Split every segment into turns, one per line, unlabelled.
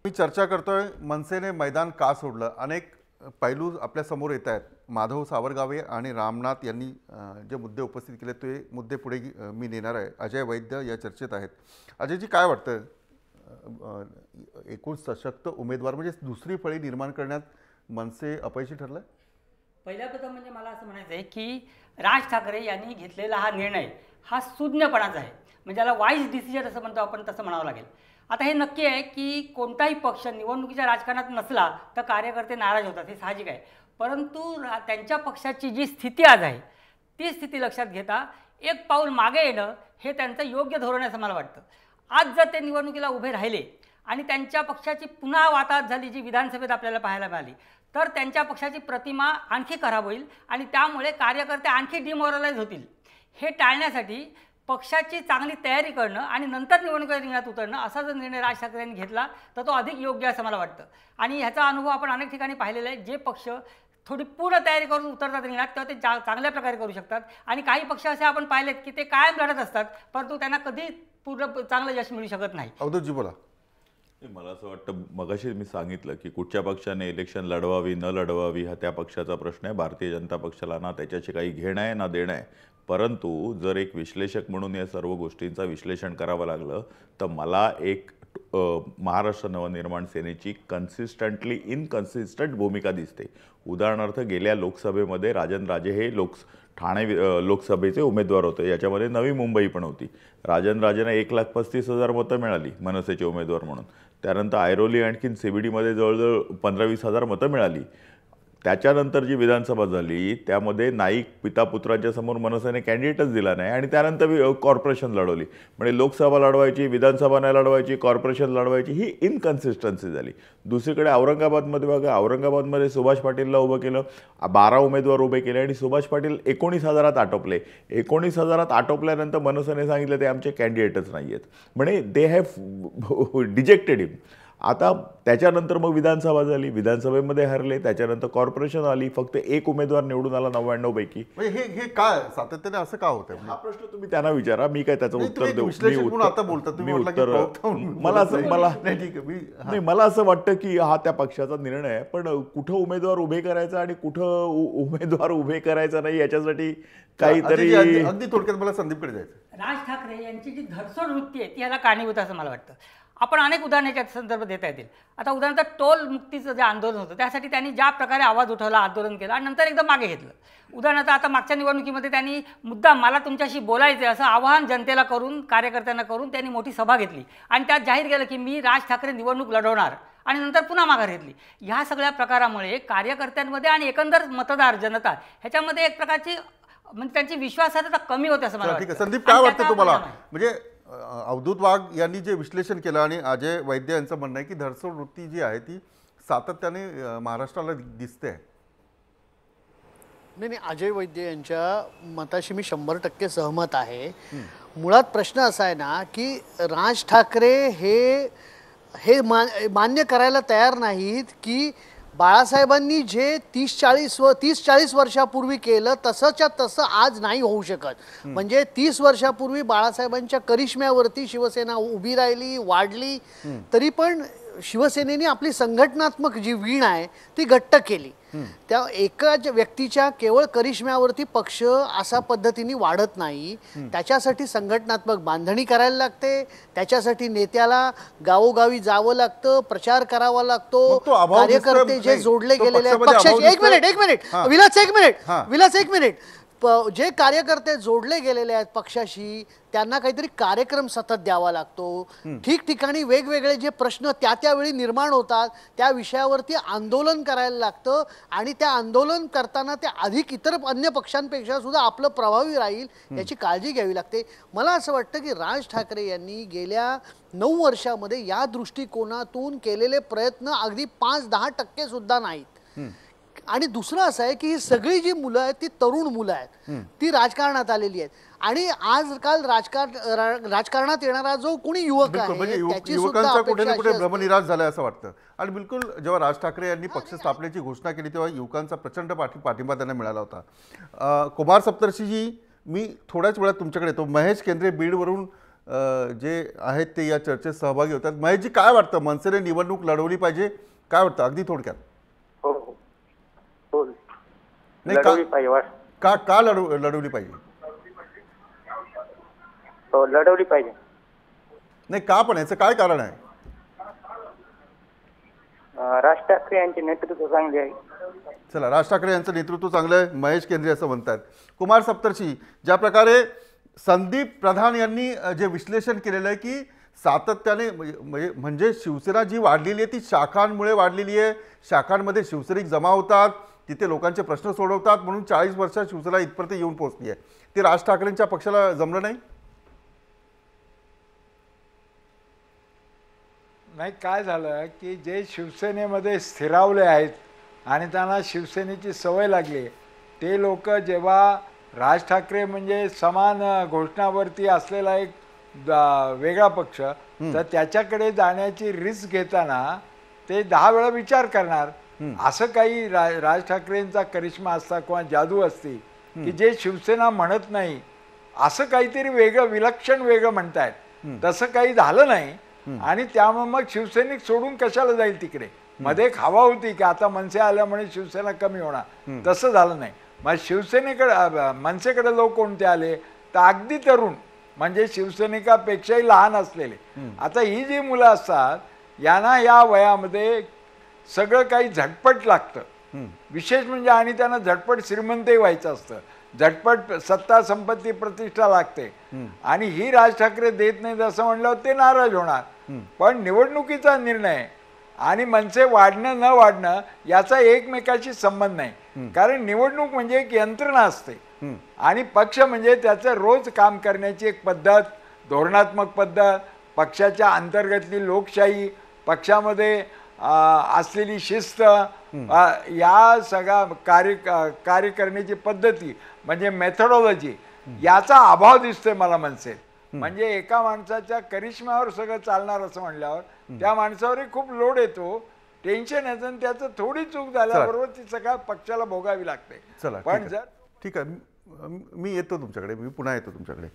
मी चर्चा करतोय मनसेने मैदान का सोडलं. अनेक पैलू आपल्या समोर येत आहेत. माधव सावरगावे आणि रामनाथ यांनी जे मुद्दे उपस्थित केले ते मुद्दे पुढे मी नेणार आहे. अजय वैद्य या चर्चेत आहेत. अजयजी, काय वाटतं, एकूण सशक्त उमेदवार म्हणजे दुसरी फळी निर्माण करण्यात मनसे अपयशी ठरलं?
पहिल्या प्रथम म्हणजे मला असं म्हणायचं आहे की राज ठाकरे यांनी घेतलेला हा निर्णय हा सुज्ञपणाचा आहे. म्हणजे याला वाईज डिसिजन असं म्हणतो आपण, तसं म्हणावं लागेल. आता हे नक्की आहे की कोणताही पक्ष निवडणुकीच्या राजकारणात नसला तर कार्यकर्ते नाराज होतात, हे साहजिक आहे. परंतु त्यांच्या पक्षाची जी स्थिती आज आहे ती स्थिती लक्षात घेता एक पाऊल मागे येणं हे त्यांचं योग्य धोरण आहे असं मला वाटतं. आज जर ते निवडणुकीला उभे राहिले आणि त्यांच्या पक्षाची पुन्हा वाताहत झाली जी विधानसभेत आपल्याला पाहायला मिळाली, तर त्यांच्या पक्षाची प्रतिमा आणखी खराब होईल आणि त्यामुळे कार्यकर्ते आणखी डिमोरलाइज होतील. हे टाळण्यासाठी पक्षाची चांगली तयारी करणं आणि नंतर निवडणुकीच्या रिंगणात उतरणं असा जर निर्णय राज ठाकरे यांनी घेतला तर तो अधिक योग्य असं मला वाटतं. आणि ह्याचा अनुभव आपण अनेक ठिकाणी पाहिलेला आहे. जे पक्ष थोडी पूर्ण तयारी करून उतरतात रिंगणात तेव्हा ते चांगल्या प्रकारे करू शकतात. आणि काही पक्ष असे आपण पाहिलेत की ते कायम लढत असतात परंतु त्यांना कधी पूर्ण चांगलं यश मिळू शकत नाही.
अवधूतजी बोला.
मला असं वाटतं, मगाशी मी सांगितलं की कुठच्या पक्षाने इलेक्शन लढवावी न लढवावी हा त्या पक्षाचा प्रश्न आहे. भारतीय जनता पक्षाला ना त्याच्याशी काही घेणं आहे ना देणं आहे. परंतु जर एक विश्लेषक म्हणून या सर्व गोष्टींचं विश्लेषण करावं लागलं तर मला एक महाराष्ट्र नवनिर्माण सेनेची कन्सिस्टंटली इनकन्सिस्टंट भूमिका दिसते. उदाहरणार्थ गेल्या लोकसभेमध्ये राजन राजे हे ठाणे लोकसभेचे उमेदवार होते. याच्यामध्ये नवी मुंबई पण होती. राजन राजेंना 1,35,000 मतं मिळाली मनसेचे उमेदवार म्हणून. त्यानंतर ऐरोली आणखीन CBDमध्ये जवळजवळ 15-20 हजार मतं मिळाली. त्याच्यानंतर जी विधानसभा झाली त्यामध्ये नाईक पिता पुत्रांच्या समोर मनसेने कॅन्डिडेटच दिला नाही आणि त्यानंतर कॉर्पोरेशन लढवली. म्हणजे लोकसभा लढवायची, विधानसभा नाही लढवायची, कॉर्पोरेशन लढवायची, ही इनकन्सिस्टन्सी झाली. दुसरीकडे औरंगाबादमध्ये बघा, औरंगाबादमध्ये सुभाष पाटीलला उभं केलं, 12 उमेदवार उभे केले आणि सुभाष पाटील 19,000 आटोपले. 19,000 आटोपल्यानंतर मनसेने सांगितलं ते आमचे कॅन्डिडेटच नाही आहेत. म्हणजे दे हॅव डिजेक्टेड हिम. आता त्याच्यानंतर मग विधानसभा झाली, विधानसभेमध्ये हरले. त्याच्यानंतर कॉर्पोरेशन आली, फक्त एक उमेदवार निवडून आला 99 पैकी.
म्हणजे हे काय सातत्याने असं का होतं?
हा प्रश्न तुम्ही त्यांना विचारा, मी काय त्याचं उत्तर देऊ. मला असं वाटतं की हा त्या पक्षाचा निर्णय आहे. पण कुठं उमेदवार उभे करायचा आणि कुठं उमेदवार उभे करायचा नाही याच्यासाठी काहीतरी
अगदी थोडक्यात मला संदीपकडे जायचं.
राज ठाकरे यांची जी धरसोड वृत्ती आहे ती याला कारणीभूत असं मला वाटतं. आपण अनेक उदाहरणाच्या संदर्भात देता येतील. आता उदाहरणार्थ टोल मुक्तीचं जे आंदोलन होतं त्यासाठी त्यांनी ज्या प्रकारे आवाज उठवला, आंदोलन केलं आणि नंतर एकदम मागे घेतलं. उदाहरणार्थ आता मागच्या निवडणुकीमध्ये त्यांनी मुद्दाम मला तुमच्याशी बोलायचं असं आवाहन जनतेला करून, कार्यकर्त्यांना करून त्यांनी मोठी सभा घेतली आणि त्यात जाहीर केलं की मी राज ठाकरे निवडणूक लढवणार आणि नंतर पुन्हा माघार घेतली. ह्या सगळ्या प्रकारामुळे कार्यकर्त्यांमध्ये आणि एकंदर मतदार जनता ह्याच्यामध्ये एक प्रकारची म्हणजे त्यांची विश्वासार्हता कमी होते असं मला वाटतं.
संदीप, काय वाटतं तुम्हाला? म्हणजे अवधूत वाघ यांनी जे विश्लेषण केलं आणि अजय वैद्य यांचं म्हणणं आहे की धरसोड वृत्ती जी आहे ती सातत्याने महाराष्ट्राला दिसते.
नाही, अजय वैद्य यांच्या मताशी मी 100% सहमत आहे. मुळात प्रश्न असा आहे ना की राज ठाकरे हे मान्य करायला तयार नाहीत की बाळासाहेबांनी जे 30-40 वर्षापूर्वी केलं तसंच्या तसं आज नाही होऊ शकत. म्हणजे 30 वर्षापूर्वी बाळासाहेबांच्या करिश्म्यावरती शिवसेना उभी राहिली, वाढली, तरी पण शिवसेनेने आपली संघटनात्मक जी वीण आहे ती घट्ट केली. त्या एकाच व्यक्तीच्या केवळ करिश्म्यावरती पक्ष अशा पद्धतीने वाढत नाही. त्याच्यासाठी संघटनात्मक बांधणी करायला लागते. त्याच्यासाठी नेत्याला गावोगावी जावं लागतं, प्रचार करावा लागतो. कार्यकर्ते जे जोडले गेलेले आहेत पक्षाचे, एक मिनिट जे कार्यकर्ते जोडले गेलेले आहेत पक्षाशी त्यांना काहीतरी कार्यक्रम सतत द्यावा लागतो. ठिकठिकाणी वेगवेगळे जे प्रश्न त्यावेळी निर्माण होतात त्या विषयावरती आंदोलन करायला लागतं आणि त्या आंदोलन करताना ते अधिक इतर अन्य पक्षांपेक्षा सुद्धा आपलं प्रभावी राहील याची काळजी घ्यावी लागते. मला असं वाटतं की राज ठाकरे यांनी गेल्या 9 वर्षामध्ये या दृष्टिकोनातून केलेले प्रयत्न अगदी 5-10% सुद्धा नाहीत. आणि दुसरं असं आहे की ही सगळी जी मुलं आहेत ती तरुण मुलं आहेत, ती राजकारणात आलेली आहेत आणि आजकाल राजकारणात येणारा जो कोणी युवक आहे त्याची
युवकांचा कुठे ना कुठे भ्रमनिराश झालाय असं वाटतं. आणि बिलकुल जेव्हा राज ठाकरे यांनी पक्ष स्थापनेची घोषणा केली तेव्हा युवकांचा प्रचंड पाठिंबा त्यांना मिळाला होता. कुमार सप्तर्षीजी, मी थोड्याच वेळात तुमच्याकडे येतो. महेश केंद्रे बीडवरून जे आहेत ते या चर्चेत सहभागी होतात. महेशजी, काय वाटतं, मनसेने निवडणूक लढवली पाहिजे? काय वाटतं अगदी थोडक्यात?
हो हो
नाही,
लढवली पाहिजे.
का लढवली पाहिजे?
हो लढवली पाहिजे.
नाही, का पण याचं काय कारण आहे?
राज ठाकरे यांचे नेतृत्व चांगले आहे.
चला, राज ठाकरे यांचं नेतृत्व चांगलं आहे, महेश केंद्रे असं म्हणतात. कुमार सप्तर्षी, ज्या प्रकारे संदीप प्रधान यांनी जे विश्लेषण केलेलं आहे की सातत्याने म्हणजे शिवसेना जी वाढलेली आहे ती शाखांमुळे वाढलेली आहे. शाखांमध्ये शिवसैनिक जमा होतात, तिथे लोकांचे प्रश्न सोडवतात, म्हणून 40 वर्षात शिवसेना इथपर्यंत येऊन पोहोचली आहे. ते राज ठाकरेंच्या पक्षाला जमलं नाही.
नाही, काय झालं की जे शिवसेनेमध्ये स्थिरावले आहेत आणि त्यांना शिवसेनेची सवय लागली, ते लोक जेव्हा राज ठाकरे म्हणजे समान घोषणावरती असलेला एक वेगळा पक्ष, तर त्याच्याकडे जाण्याची रिस्क घेताना ते 10 वेळा विचार करणार. असं काही राज ठाकरेंचा करिश्मा असता किंवा जादू असती की जे शिवसेना म्हणत नाही असं काहीतरी वेगळं विलक्षण वेगळं म्हणतायत. तसं काही झालं नाही आणि त्यामुळे मग शिवसैनिक सोडून कशाला जाईल तिकडे. मध्ये खावा होती की आता मनसे आल्यामुळे शिवसेना कमी होणार, तसं झालं नाही. मग शिवसेनेकडे मनसेकडे लोक कोणते आले तर अगदी तरुण, म्हणजे शिवसैनिकापेक्षाही लहान असलेले. आता ही जी मुलं असतात यांना या वयामध्ये सगळं काही झटपट लागतं, विशेष म्हणजे, आणि त्यांना झटपट श्रीमंतही व्हायचं असतं, झटपट सत्ता संपत्ती प्रतिष्ठा लागते. आणि ही राज ठाकरे देत नाहीत असं म्हणल्यावर ते नाराज होणार. पण निवडणुकीचा निर्णय आणि मनसे वाढणं न वाढणं याचा एकमेकाशी संबंध नाही. कारण निवडणूक म्हणजे एक यंत्रणा असते आणि पक्ष म्हणजे त्याचं रोज काम करण्याची एक पद्धत, धोरणात्मक पद्धत, पक्षाच्या अंतर्गतली लोकशाही, पक्षामध्ये असलेली शिस्त, या सगळ्या कार्य करण्याची पद्धती म्हणजे मेथडॉलॉजी, याचा अभाव दिसतोय मला मनसे. म्हणजे एका माणसाच्या करिश्म्यावर सगळं चालणार असं म्हणल्यावर त्या माणसावरही खूप लोड येतो, टेन्शन येतं आणि त्याचं थोडी चूक झाल्याबरोबर ती सगळ्या पक्षाला भोगावी लागते.
चला,
पण जर
ठीक आहे, मी येतो तुमच्याकडे, मी पुन्हा येतो तुमच्याकडे.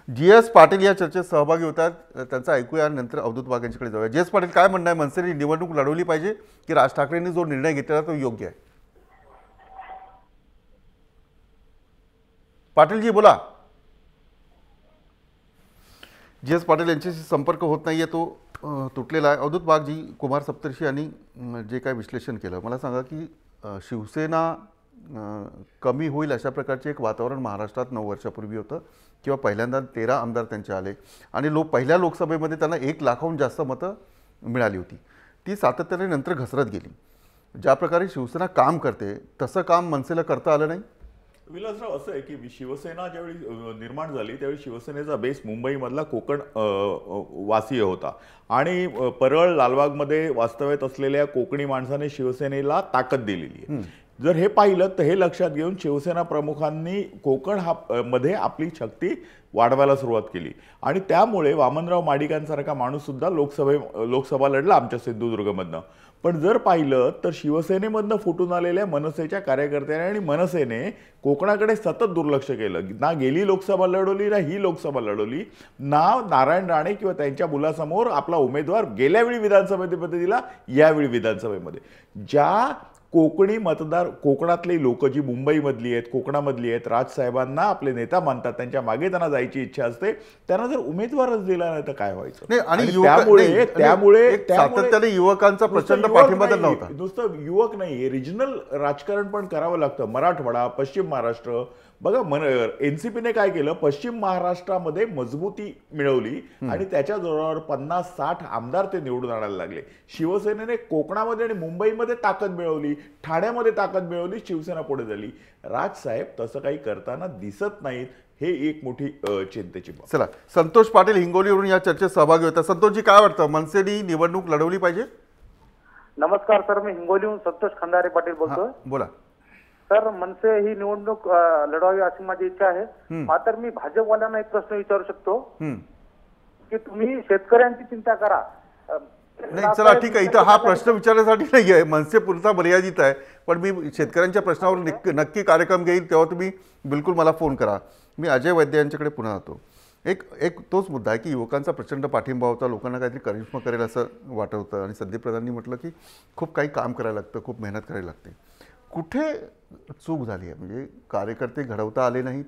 GS पाटील या चर्चेत सहभागी होतात, त्यांचं ऐकूया, नंतर अवधूत वाघ यांच्याकडे जाऊया. GS पाटील, काय म्हणणं आहे, मनसेने निवडणूक लढवली पाहिजे की राज ठाकरेंनी जो निर्णय घेतलेला तो योग्य आहे? पाटीलजी बोला. GS पाटील यांच्याशी संपर्क होत नाहीये, तो तुटलेला आहे. अवधूत वाघजी, कुमार सप्तर्षी यांनी जे काय विश्लेषण केलं, मला सांगा की शिवसेना कमी होईल अशा प्रकारचे एक वातावरण महाराष्ट्रात 9 वर्षापूर्वी होतं, किंवा पहिल्यांदा 13 आमदार त्यांचे आले आणि पहिल्या लोकसभेमध्ये त्यांना 1 लाखाहून जास्त मतं मिळाली होती. ती सातत्याने नंतर घसरत गेली. ज्या प्रकारे शिवसेना काम करते तसं काम मनसेला करता आलं नाही.
विलासराव, असं आहे की शिवसेना ज्यावेळी निर्माण झाली त्यावेळी शिवसेनेचा बेस मुंबईमधला कोकण वासीय होता आणि परळ लालबागमध्ये वास्तव्यात असलेल्या कोकणी माणसाने शिवसेनेला ताकद दिलेली आहे. जर हे पाहिलं तर हे लक्षात घेऊन शिवसेना प्रमुखांनी कोकण मध्ये आपली शक्ती वाढवायला सुरुवात केली आणि त्यामुळे वामनराव माडिकांसारखा माणूस सुद्धा लोकसभा लढला आमच्या सिंधुदुर्गमधनं. पण जर पाहिलं तर शिवसेनेमधनं फुटून आलेल्या मनसेच्या कार्यकर्त्यांनी आणि मनसेने कोकणाकडे सतत दुर्लक्ष केलं. ना गेली लोकसभा लढवली, ना ही लोकसभा लढवली, ना नारायण राणे किंवा त्यांच्या मुलासमोर आपला उमेदवार गेल्यावेळी विधानसभेमध्ये दिला, यावेळी विधानसभेमध्ये. ज्या कोकणी मतदार, कोकणातली लोक जी मुंबईमधली आहेत, कोकणामधली आहेत, राजसाहेबांना आपले नेता मानतात, त्यांच्या मागे त्यांना जायची इच्छा असते, त्यांना जर उमेदवारच दिला नाही तर काय व्हायचं.
नाही, आणि
त्यामुळे
सातत्याने युवकांचा प्रचंड पाठिंबा त्यांना होता.
नुसतं युवक नाही, रिजनल राजकारण पण करावं लागतं. मराठवाडा, पश्चिम महाराष्ट्र बघा, एनसीपीने काय केलं, पश्चिम महाराष्ट्रामध्ये मजबूती मिळवली आणि त्याच्या जोरावर 50-60 आमदार ते निवडून आणायला लागले. शिवसेनेने कोकणामध्ये आणि मुंबईमध्ये ताकद मिळवली, ठाण्यामध्ये ताकद मिळवली, शिवसेना पुढे झाली. राजसाहेब तसं काही करताना दिसत नाहीत, हे एक मोठी चिंतेची बाब.
चला, संतोष पाटील हिंगोलीवरून या चर्चेत सहभागी होता. संतोषजी, काय वाटतं, मनसेने निवडणूक लढवली पाहिजे?
नमस्कार सर, मी हिंगोलीहून संतोष खंदारे पाटील बोलतोय.
बोला
सर, मनसे ही निवडणूक लढवावी अशी माझी इच्छा आहे. मात्र मी भाजपवाल्यांना एक प्रश्न विचारू शकतो की तुम्ही शेतकऱ्यांची चिंता करा.
नाही, चला ठीक आहे, इथं हा प्रश्न विचारण्यासाठी नाही आहे, मनसे पुरता मर्यादित आहे. पण मी शेतकऱ्यांच्या प्रश्नावर नक्की कार्यक्रम घेईन, तेव्हा तुम्ही बिलकुल मला फोन करा. मी अजय वैद्य यांच्याकडे पुन्हा जातो. एक तोच मुद्दा आहे की युवकांचा प्रचंड पाठिंबा होता, लोकांना काहीतरी करिश्मा करेल असं वाटत होतं आणि संदीप प्रधानांनी म्हटलं की खूप काही काम करायला लागतं, खूप मेहनत करायला लागते. कुठे चूक झाली आहे? म्हणजे कार्यकर्ते घडवता आले नाहीत,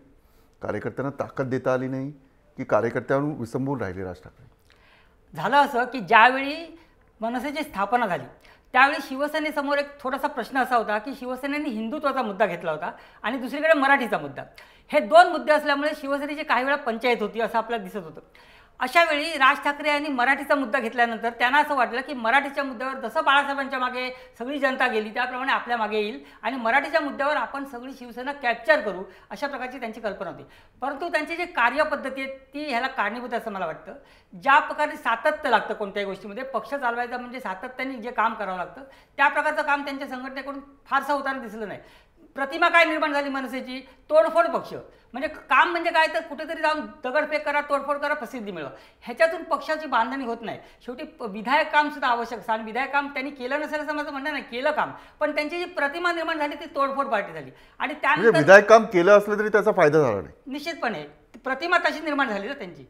कार्यकर्त्यांना ताकद देता आली नाही, की कार्यकर्त्यांवरून विसंबून राहिले राज ठाकरे?
झालं असं की ज्यावेळी मनसेची स्थापना झाली त्यावेळी शिवसेनेसमोर एक थोडासा प्रश्न असा होता की शिवसेनेने हिंदुत्वाचा मुद्दा घेतला होता आणि दुसरीकडे मराठीचा मुद्दा. हे दोन मुद्दे असल्यामुळे शिवसेनेची काही वेळा पंचायत होती असं आपल्याला दिसत होतं. अशा वेळी राज ठाकरे यांनी मराठीचा मुद्दा घेतल्यानंतर त्यांना असं वाटलं की मराठीच्या मुद्द्यावर जसं बाळासाहेबांच्या मागे सगळी जनता गेली त्याप्रमाणे आपल्या मागे येईल आणि मराठीच्या मुद्द्यावर आपण सगळी शिवसेना कॅप्चर करू, अशा प्रकारची त्यांची कल्पना होती. परंतु त्यांची जी कार्यपद्धती आहे ती ह्याला कारणीभूत असं मला वाटतं. ज्या प्रकारे सातत्य लागतं कोणत्याही गोष्टीमध्ये, पक्ष चालवायचा म्हणजे सातत्याने जे काम करावं लागतं त्या प्रकारचं काम त्यांच्या संघटनेकडून फारसं होताना दिसलं नाही. प्रतिमा काय निर्माण झाली मनसेची? तोडफोड पक्ष. म्हणजे काम म्हणजे काय तर कुठेतरी जाऊन दगडफेक करा, तोडफोड करा, प्रसिद्धी मिळवा. ह्याच्यातून पक्षाची बांधणी होत नाही. शेवटी विधायक काम सुद्धा आवश्यक असतं आणि विधायक काम त्यांनी केलं नसेल असं माझं म्हणणं नाही, केलं काम, पण त्यांची जी प्रतिमा निर्माण झाली ती तोडफोड पार्टी झाली. आणि
म्हणजे
त्यानंतर
विधायक काम केलं असलं तरी त्याचा फायदा झाला नाही.
निश्चितपणे प्रतिमा तशी निर्माण झाली ना त्यांची.